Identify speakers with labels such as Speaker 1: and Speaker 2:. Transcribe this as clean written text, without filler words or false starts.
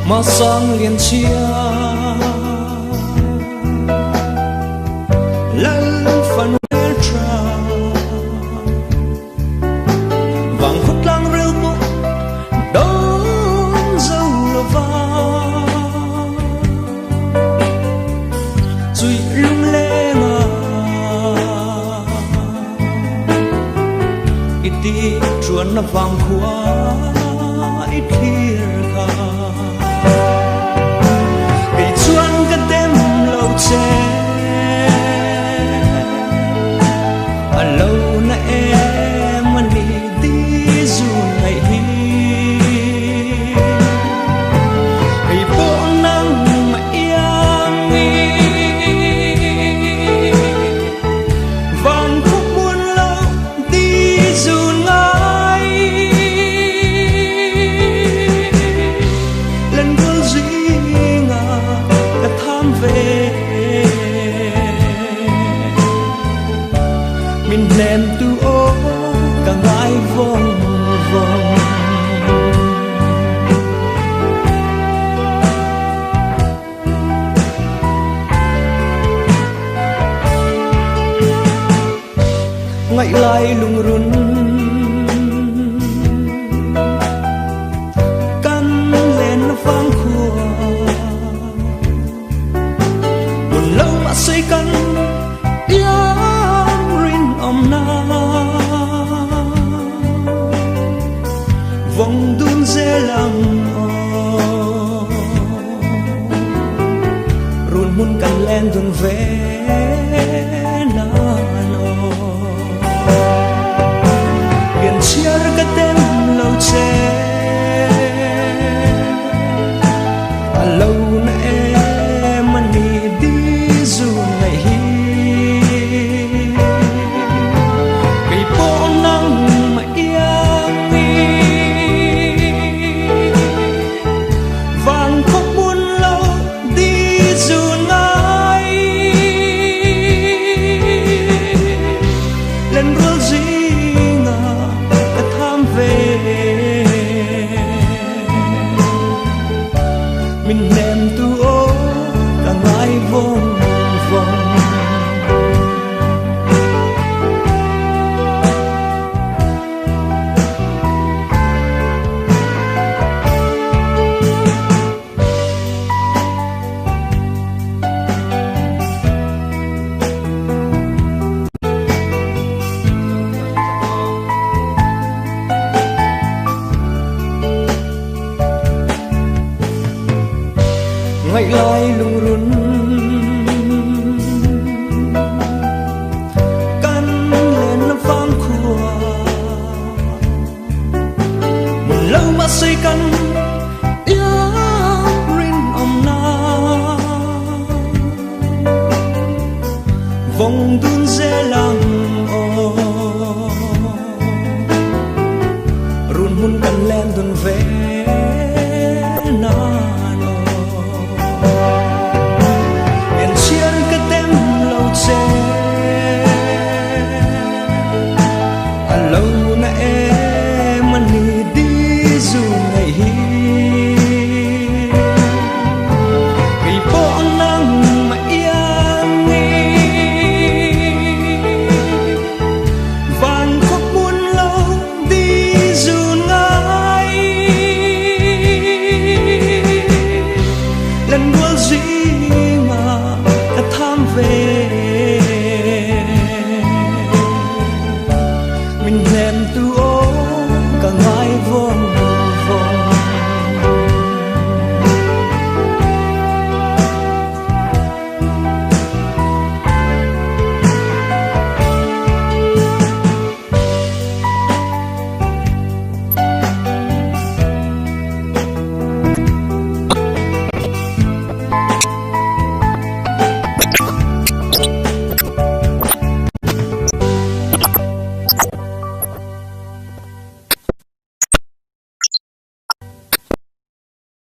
Speaker 1: mà sang liền chia lần phần tra vàng khúc lang rêu bút đón dâu lờ va rồi lung lê ngà ít đi chuan na vàng khóa ít khi ra cái chuan cái đêm lâu che lâu na em anh đi dù ngày hi cái bộ nắng mà yang vàng khúc buồn lâu đi dù ngày lần vừa duy ngà cả tham về mình ném tu ô cả ngại vòng vòng ngại lại lung run căn lên vang khua buồn lâu mà xây căn vòng đun dê lăng run mun kan len dun ve na no biển chia cái tên lâu che lâu na em anh đi dù ngày hi cái bộ nắng mà yang vàng khúc buồn lâu đi dù ngày lần rơi gì ngờ cả tham về mình ném tu ô cả ngại vòng vòng ngại lại lung run căn lên vang khua một lâu mà xây căn yêu rin na vòng đun dê lăng run mun căn lên dun ve na lâu na em anh đi dù ngày hi cái bộ nắng mà yang vàng khúc buồn lâu đi dù ngày lần đua gì mà cả tham về mình ném tu ô cả ngại vòng